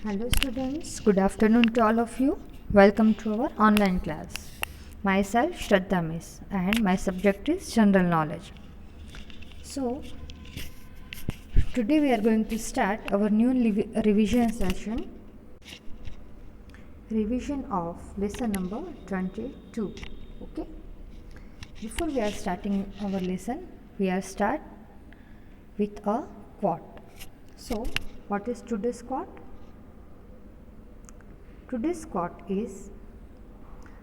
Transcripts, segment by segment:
Hello students, good afternoon to all of you. Welcome to our online class. Myself Shraddha Miss and my subject is general knowledge. So today we are going to start our new revision session. Revision of lesson number 22. Okay. Before we are starting our lesson, we are start with a quote. So what is today's quote? Today's quote is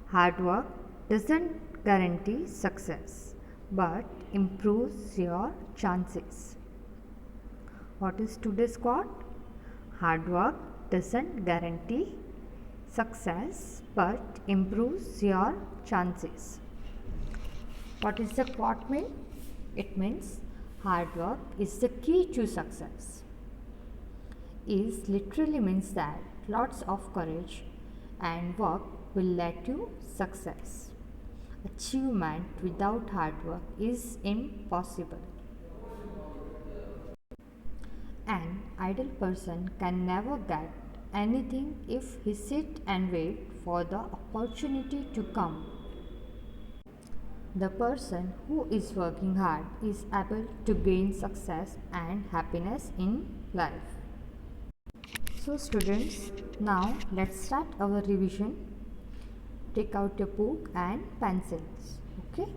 hard work doesn't guarantee success but improves your chances. What is today's quote? Hard work doesn't guarantee success but improves your chances. What is the quote mean? It means hard work is the key to success. Is literally means that lots of courage and work will lead to success. Achievement without hard work is impossible. An idle person can never get anything if he sit and wait for the opportunity to come. The person who is working hard is able to gain success and happiness in life. So students, now let's start our revision. Take out your book and pencils. Okay.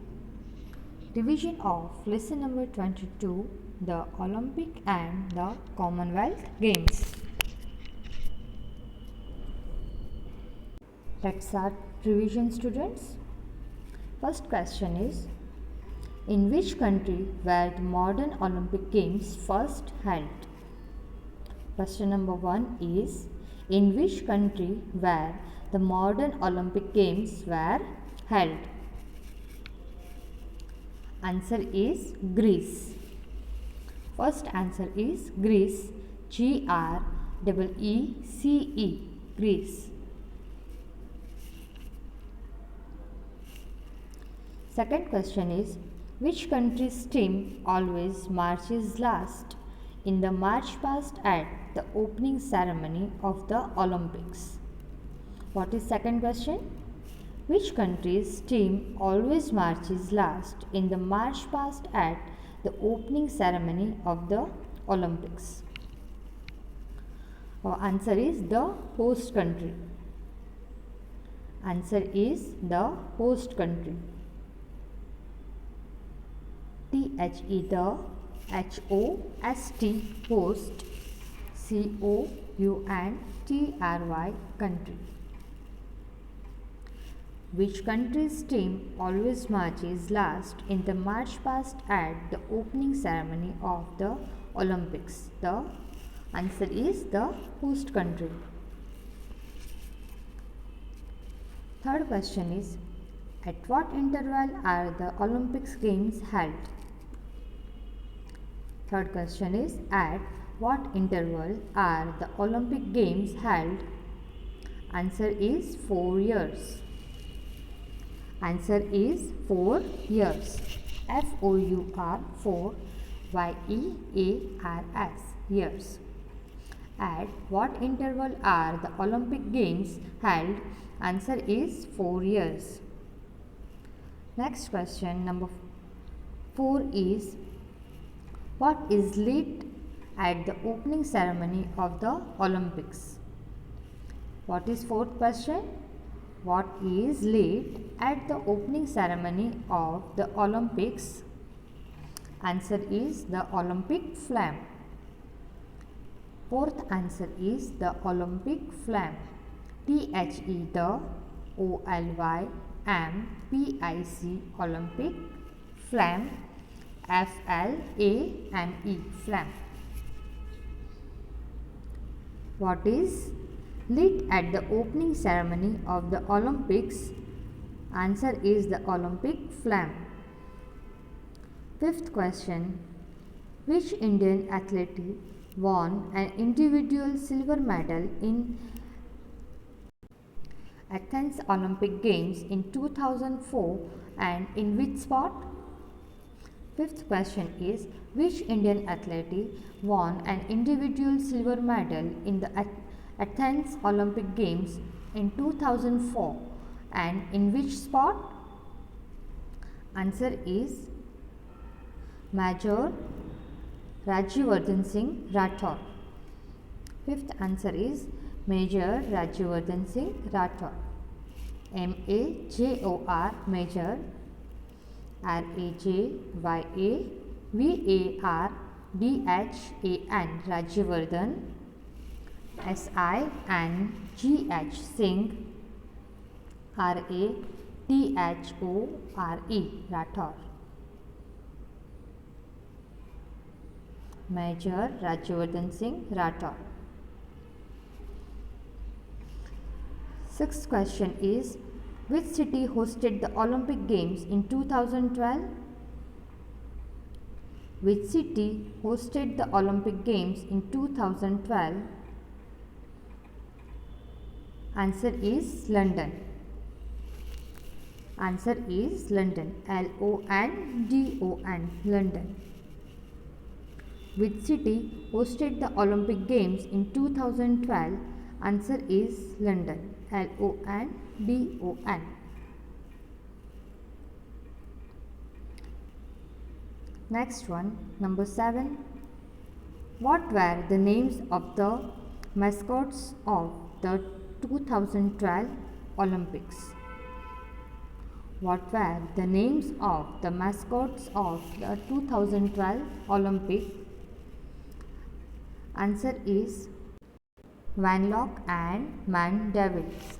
Revision of lesson number 22, the Olympic and the Commonwealth Games. Let's start revision students. First question is, in which country were the modern Olympic Games first held? Question number 1 is, in which country were the modern Olympic Games were held? Answer is Greece. First answer is Greece. Greece. Greece. Second question is, which country's team always marches last in the march past at the opening ceremony of the Olympics? What is second question? Which country's team always marches last in the march past at the opening ceremony of the Olympics? Our answer is the host country. Answer is the host country. THE, the HOST, host, COUNTRY, country. Which country's team always marches last in the march past at the opening ceremony of the Olympics? The answer is the host country. Third question is, at what interval are the Olympics Games held? Third question is, at what interval are the Olympic Games held? Answer is 4 years. Answer is 4 years. FOUR 4 YEARS, years. At what interval are the Olympic Games held? Answer is 4 years. Next question number 4 is, what is lit at the opening ceremony of the Olympics? What is fourth question? What is lit at the opening ceremony of the Olympics? Answer is the Olympic flame. Fourth answer is the Olympic flame. THE, the OLYMPIC, Olympic flame. FLAME, flame. What is lit at the opening ceremony of the Olympics? Answer is the Olympic flame. Fifth question, which Indian athlete won an individual silver medal in Athens Olympic Games in 2004 and in which sport? Fifth question is, which Indian athlete won an individual silver medal in the Athens Olympic Games in 2004 and in which sport? Answer is Major Rajyavardhan Singh Rathore. Fifth answer is Major Rajyavardhan Singh Rathore. MAJOR Major RAJYAVARDHAN Rajyavardhan SINGH Singh RATHORE Rathore. Major Rajyavardhan Singh Rathore. Sixth question is, which city hosted the Olympic Games in 2012? Which city hosted the Olympic Games in 2012? Answer is London. Answer is London. LONDON. London. Which city hosted the Olympic Games in 2012? Answer is London. LONDON. Next one, number 7. What were the names of the mascots of the 2012 Olympics? What were the names of the mascots of the 2012 Olympic? Answer is Vanlock and Mandevils.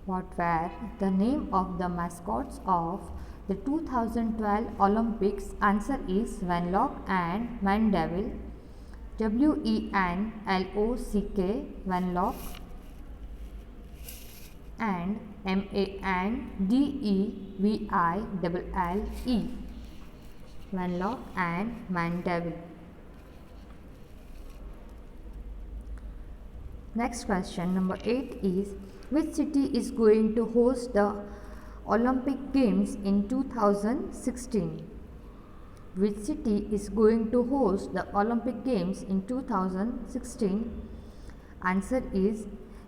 What were the name of the mascots of the 2012 Olympics? Answer is Vanlock and Mandeville. WENLOCK Vanlock and MANDEVILLE Vanlock and Mandeville. Next question, number 8 is, which city is going to host the Olympic Games in 2016? Which city is going to host the Olympic Games in 2016? Answer is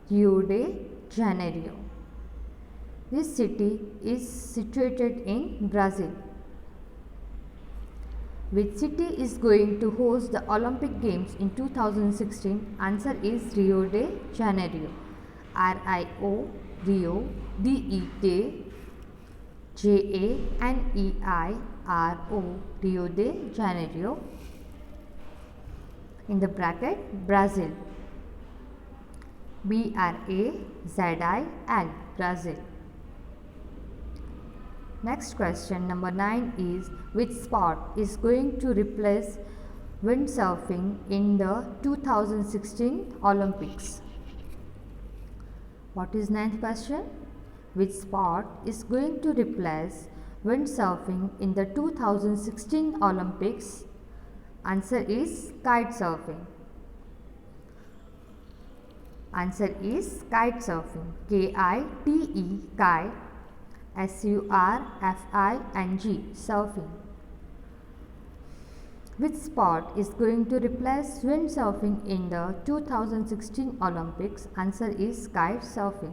Rio de Janeiro. This city is situated in Brazil. Which city is going to host the Olympic Games in 2016? Answer is Rio de Janeiro. RIO, Rio, DE, JANEIRO, Rio de Janeiro. In the bracket, Brazil. BRAZIL, Brazil. Next question, number 9 is, which sport is going to replace windsurfing in the 2016 Olympics? What is 9th question? Which sport is going to replace windsurfing in the 2016 Olympics? Answer is kite surfing. Answer is kite surfing. KITE, kite. SURFING, surfing. Which sport is going to replace windsurfing in the 2016 Olympics? Answer is kite surfing.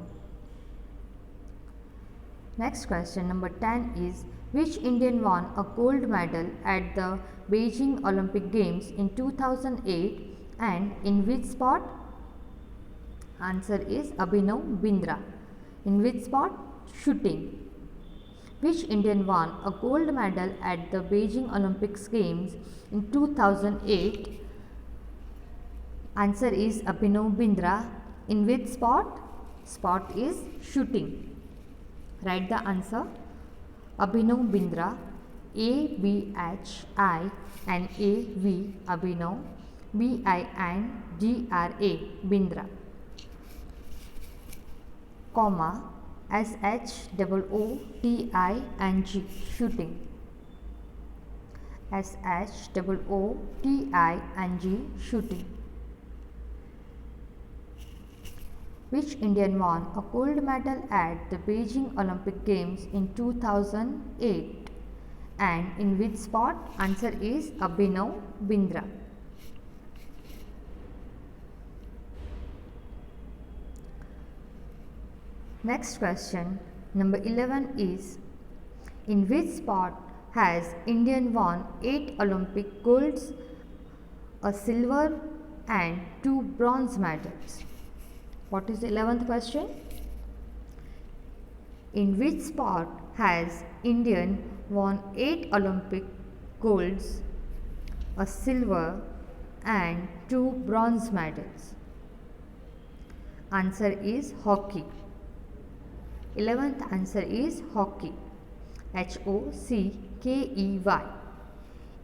Next question, number 10 is, which Indian won a gold medal at the Beijing Olympic Games in 2008 and in which sport? Answer is Abhinav Bindra. In which sport? Shooting. Which Indian won a gold medal at the Beijing Olympics Games in 2008? Answer is Abhinav Bindra. In which sport? Sport is shooting. Write the answer. Abhinav Bindra. ABHINAV, Abhinav, BINDRA, Bindra, comma, SHOOTING, shooting. SHOOTING, shooting. Which Indian won a gold medal at the Beijing Olympic Games in 2008 and in which sport? Answer is Abhinav Bindra. Next question, number 11 is, in which sport has Indian won 8 Olympic golds, a silver and 2 bronze medals? What is the 11th question? In which sport has Indian won 8 Olympic golds, a silver and 2 bronze medals? Answer is hockey. 11th answer is hockey. Hockey.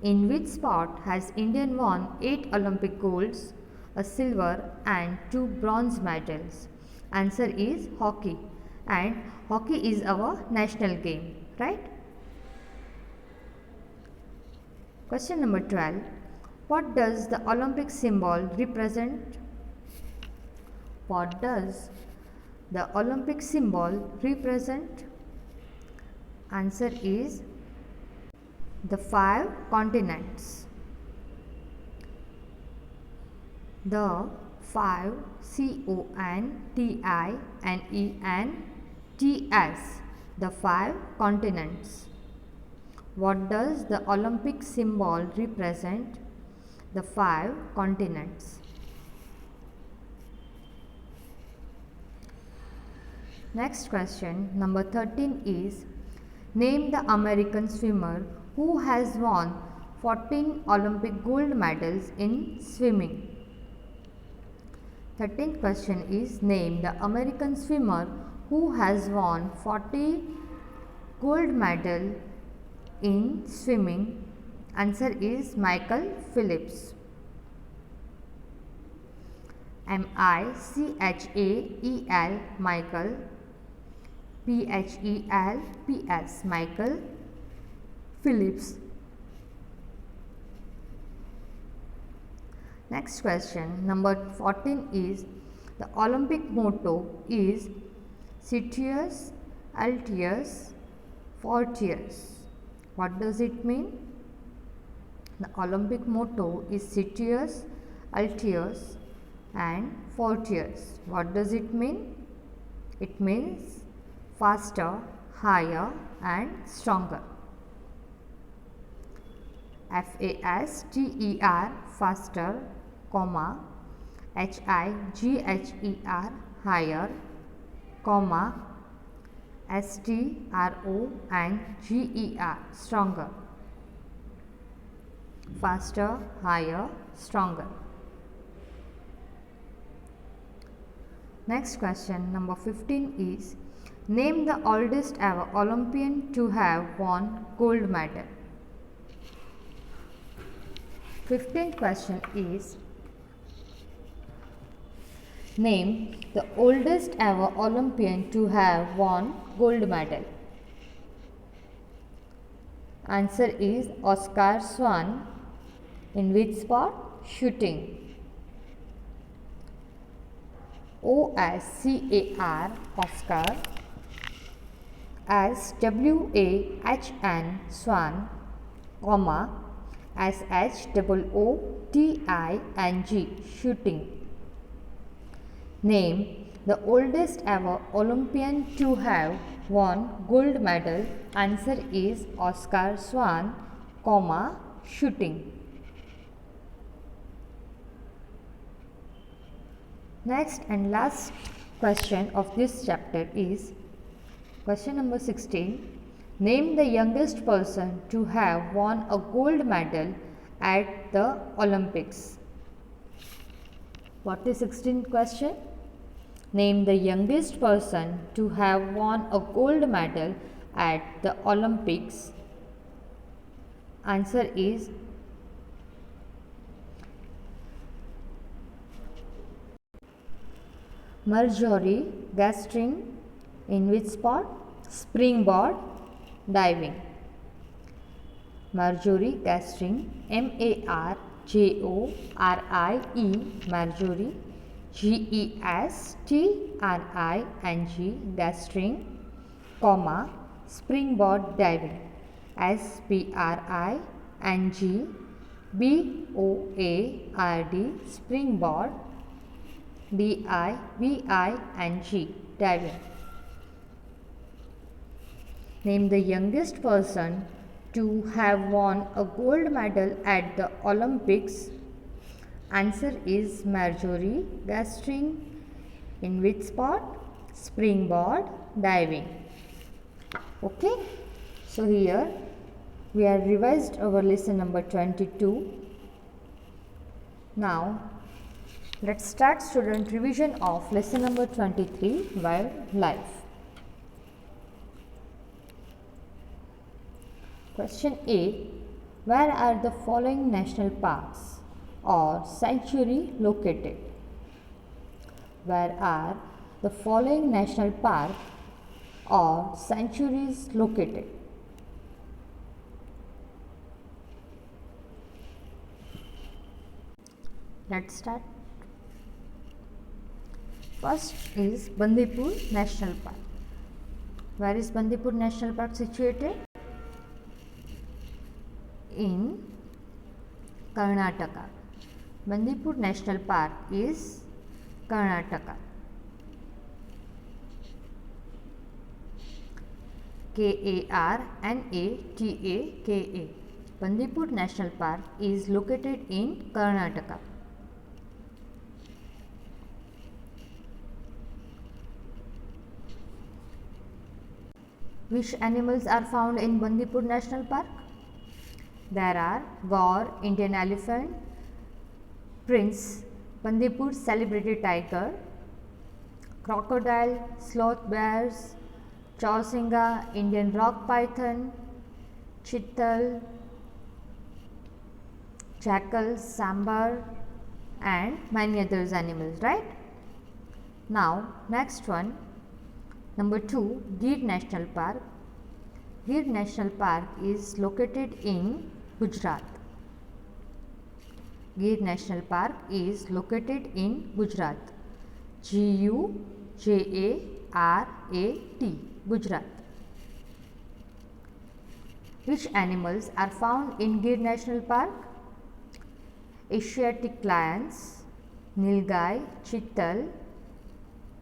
In which sport has Indian won 8 Olympic golds, a silver and 2 bronze medals? Answer is hockey. And hockey is our national game, right? Question number 12. What does the Olympic symbol represent? What does the Olympic symbol represent? Answer is the 5 continents. The 5 continents. The 5 continents. What does the Olympic symbol represent? The 5 continents. Next question, number 13 is, name the American swimmer who has won 14 Olympic gold medals in swimming. 13th question is, name the American swimmer who has won 40 gold medal in swimming. Answer is Michael Phelps. Michael, Michael, Phelps, Michael Phelps. Next question, number 14 is, the Olympic motto is Citius, Altius, Fortius. What does it mean? The Olympic motto is Citius, Altius and Fortius. What does it mean? It means faster, higher and stronger. Faster, faster, comma, higher, higher, comma, stronger, stronger. Faster, higher, stronger. Next question, number 15 is, name the oldest ever Olympian to have won gold medal. 15th question is, name the oldest ever Olympian to have won gold medal. Answer is Oscar Swan. In which sport? Shooting. OSCAR, Oscar, SWAHN, Swan, comma, SHOOTING, shooting. Name the oldest ever Olympian to have won gold medal. Answer is Oscar Swan, comma, shooting. Next and last question of this chapter is question number 16. Name the youngest person to have won a gold medal at the Olympics. What is 16th question? Name the youngest person to have won a gold medal at the Olympics. Answer is Marjorie Gastring. In which sport? Springboard diving. Marjorie Gastring, MARJORIE, Marjorie, GESTRING, Gastring, comma, springboard diving, SPRINGBOARD, springboard, DIVING, diving. Name the youngest person to have won a gold medal at the Olympics. Answer is Marjorie Gastring. In which sport? Springboard diving. Okay. So here we have revised our lesson number 22. Now let's start student revision of lesson number 23, wildlife. Question A. Where are the following national parks or sanctuary located? Where are the following national parks or sanctuaries located? Let's start. First is Bandipur National Park. Where is Bandipur National Park situated? In Karnataka. Bandipur National Park is Karnataka. Karnataka. Bandipur National Park is located in Karnataka. Which animals are found in Bandipur National Park? There are Gaur, Indian elephant, Prince, Bandipur celebrated tiger, crocodile, sloth bears, Chausinga, Indian rock python, chital, jackal, sambar, and many others animals, right? Now, next one, number 2, Gir National Park. Gir National Park is located in Gujarat. Gir National Park is located in Gujarat. Gujarat. Gujarat. Which animals are found in Gir National Park? Asiatic lions, nilgai, chital,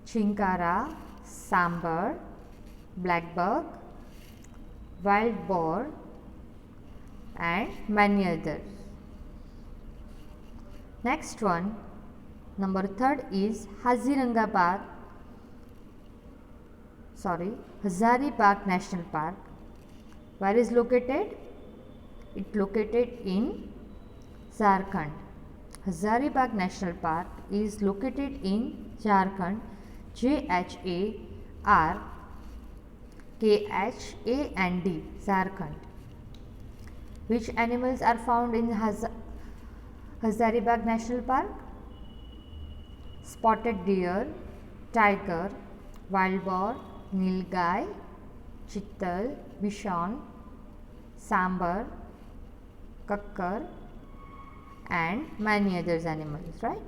chinkara, sambar, blackbuck, wild boar, and many others. Next one, number 3 is Hazaribagh National Park. Where is located? It located in Jharkhand. Hazaribagh National Park is located in Jharkhand. Jharkhand. Jharkhand. Which animals are found in Hazaribagh National Park? Spotted deer, tiger, wild boar, nilgai, chital, bishan, sambar, kakkar, and many others animals, right?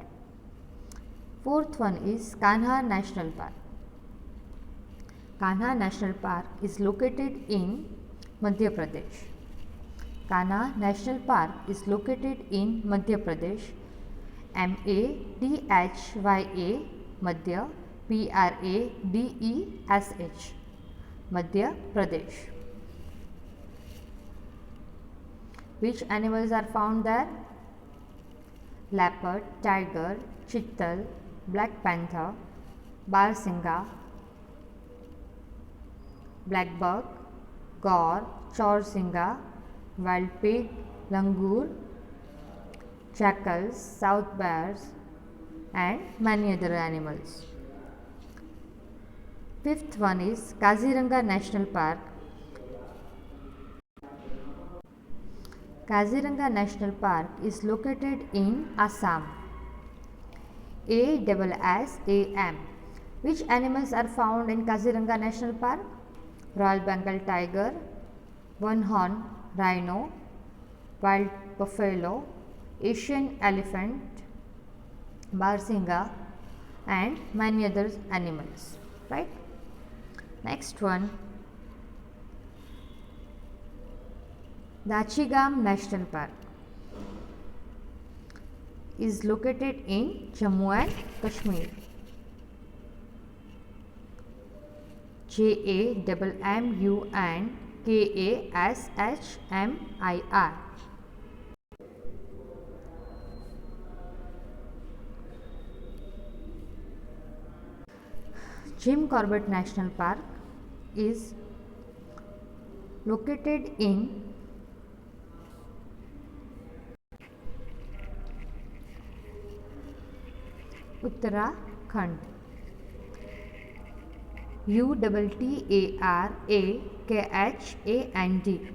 4th one is Kanha National Park. Kanha National Park is located in Madhya Pradesh. Kanha National Park is located in Madhya Pradesh. Madhya, Madhya, Pradesh, Madhya Pradesh. Which animals are found there? Leopard, tiger, chital, black panther, barsinga, blackbuck, gaur, chorsinga, wild pig, langur, jackals, south bears, and many other animals. 5th one is Kaziranga National Park. Kaziranga National Park is located in Assam. ASSAM. Which animals are found in Kaziranga National Park? Royal Bengal tiger, one-horn rhino, wild buffalo, Asian elephant, barsinga, and many other animals, right? Next one, Dachigam National Park is located in Jammu and Kashmir. JAMMUNKASHMIR. Jim Corbett National Park is located in Uttarakhand. UTTARAKHAND,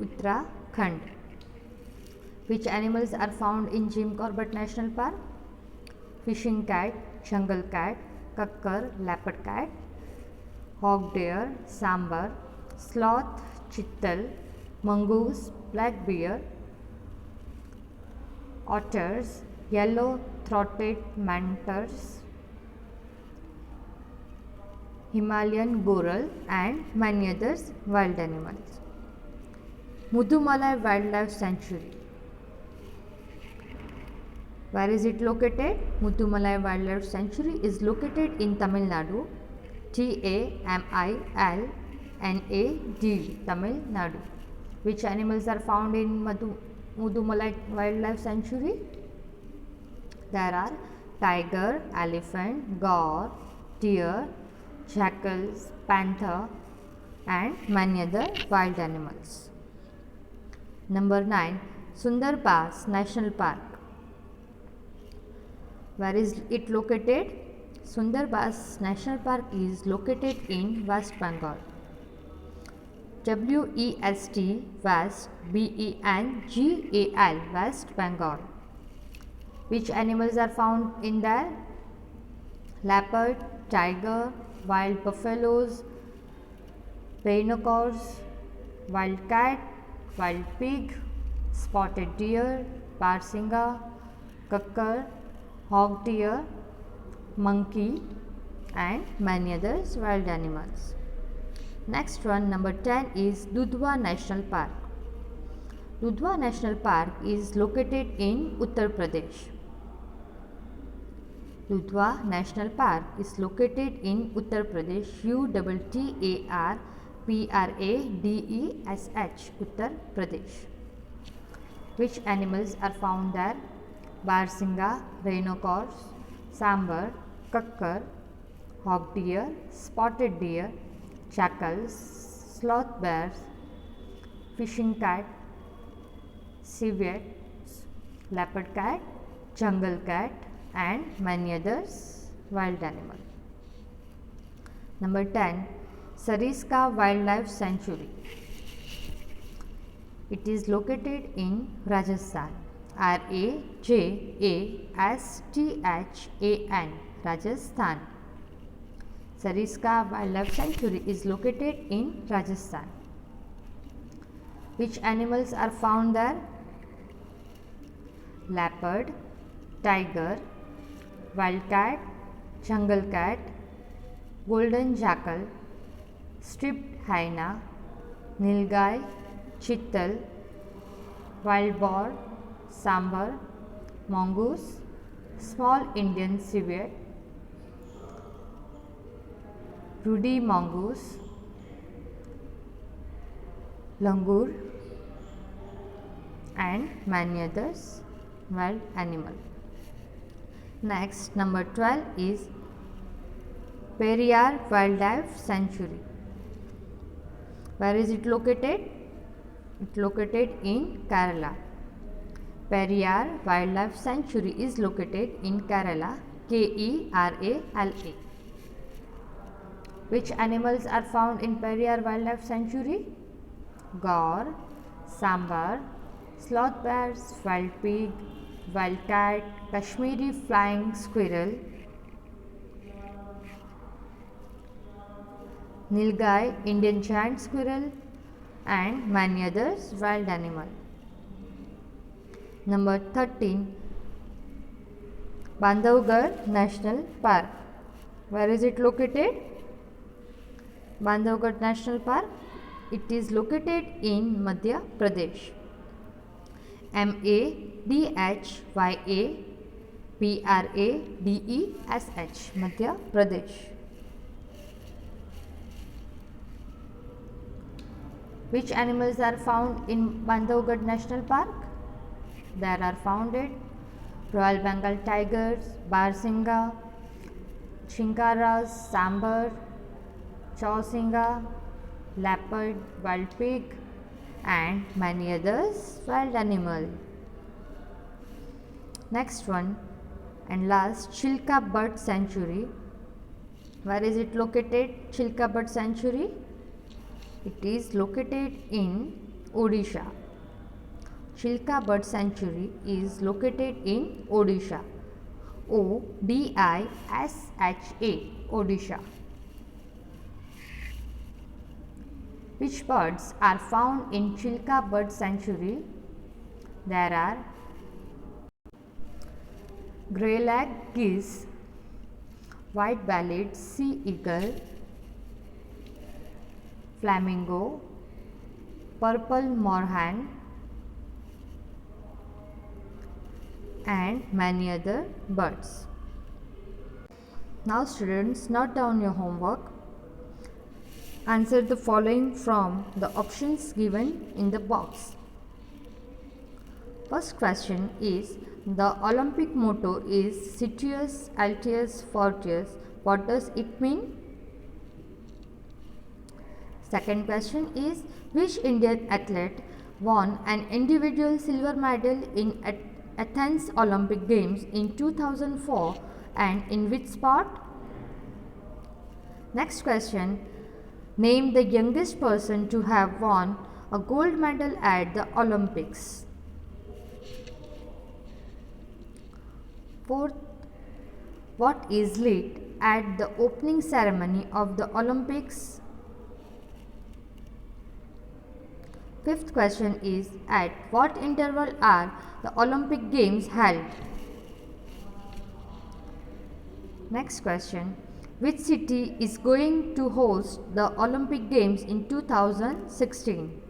Uttarakhand. Which animals are found in Jim Corbett National Park? Fishing cat, jungle cat, kakkar, leopard cat, hog deer, sambar, sloth, chittal, mongoose, black bear, otters, yellow-throated mantis, Himalayan goral, and many others wild animals. Mudumalai Wildlife Sanctuary. Where is it located? Mudumalai Wildlife Sanctuary is located in Tamil Nadu. TAMILNAD, Tamil Nadu. Which animals are found in Mudumalai Wildlife Sanctuary? There are tiger, elephant, gaur, deer, jackals, panther, and many other wild animals. Number 9. Sundarbans National Park. Where is it located? Sundarbans National Park is located in West Bengal. WEST, West, BENGAL, West Bengal. Which animals are found in there? Leopard, tiger, wild buffaloes, rhinoceros, wild cat, wild pig, spotted deer, barsinga, kakkar, hog deer, monkey, and many others wild animals. Next one, number 10 is Dudhwa National Park. Dudhwa National Park is located in Uttar Pradesh. Dudhwa National Park is located in Uttar Pradesh. UTTARPRADESH, Uttar Pradesh. Which animals are found there? Barsinga, rhinoceros, sambar, kakkar, hog deer, spotted deer, jackals, sloth bears, fishing cat, civets, leopard cat, jungle cat, and many others wild animals. Number 10. Sariska Wildlife Sanctuary. It is located in Rajasthan. RAJASTHAN, Rajasthan. Sariska Wildlife Sanctuary is located in Rajasthan. Which animals are found there? Leopard, tiger, wild cat, jungle cat, golden jackal, striped hyena, nilgai, chittal, wild boar, sambar, mongoose, small Indian civet, ruddy mongoose, langur, and many others wild animals. Next, number 12 is Periyar Wildlife Sanctuary. Where is it located? It is located in Kerala. Periyar Wildlife Sanctuary is located in Kerala. KERALA. Which animals are found in Periyar Wildlife Sanctuary? Gaur, sambar, sloth bears, wild pig, wild cat, Kashmiri flying squirrel, nilgai, Indian giant squirrel, and many others wild animals. Number 13. Bandhavgarh National Park. Where is it located? Bandhavgarh National Park. It is located in Madhya Pradesh. MADHYAPRADESH, Madhya Pradesh. Which animals are found in Bandhavgarh National Park? There are founded Royal Bengal tigers, Barsinga, chinkaras, sambar, chausinga, leopard, wild pig, and many others wild animal. Next one and last, Chilka Bird Sanctuary. Where is it located? Chilka Bird Sanctuary. It is located in Odisha. Chilka Bird Sanctuary is located in Odisha. Odisha, Odisha. Which birds are found in Chilka Bird Sanctuary? There are grey-legged geese, white-bellied sea eagle, flamingo, purple moorhen, and many other birds. Now students, note down your homework. Answer the following from the options given in the box. First question is, the Olympic motto is Citius, Altius, Fortius. What does it mean? Second question is, which Indian athlete won an individual silver medal in Athens Olympic Games in 2004 and in which sport? Next question, name the youngest person to have won a gold medal at the Olympics. Fourth, what is lit at the opening ceremony of the Olympics? Fifth question is, at what interval are the Olympic Games held? Next question, which city is going to host the Olympic Games in 2016?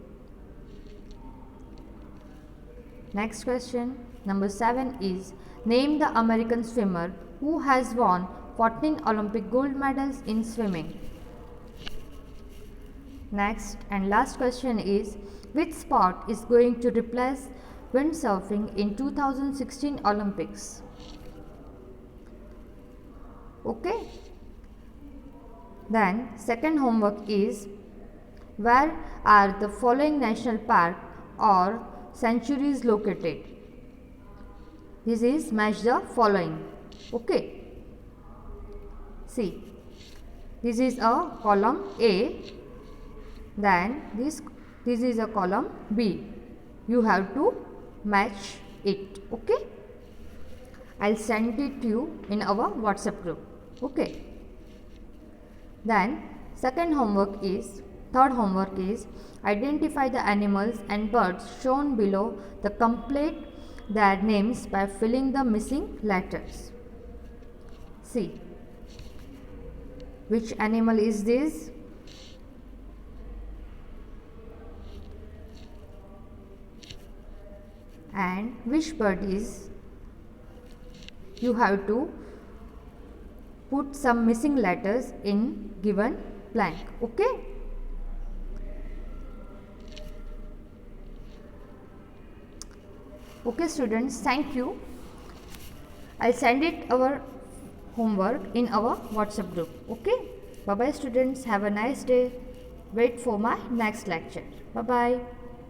Next question, number 7 is, name the American swimmer who has won 14 Olympic gold medals in swimming. Next and last question is, which sport is going to replace windsurfing in 2016 Olympics? Okay. Then second homework is, where are the following national park or sanctuaries located? This is match the following. Okay. See, this is a column A, then this is a column B. You have to match it. Okay. I'll send it to you in our WhatsApp group. Okay. Then third homework is, identify the animals and birds shown below the complete their names by filling the missing letters. See, which animal is this? And which bird is? You have to put some missing letters in given blank. Okay. Okay students, thank you. I'll send it our homework in our WhatsApp group. Okay. Bye bye students. Have a nice day. Wait for my next lecture. Bye bye.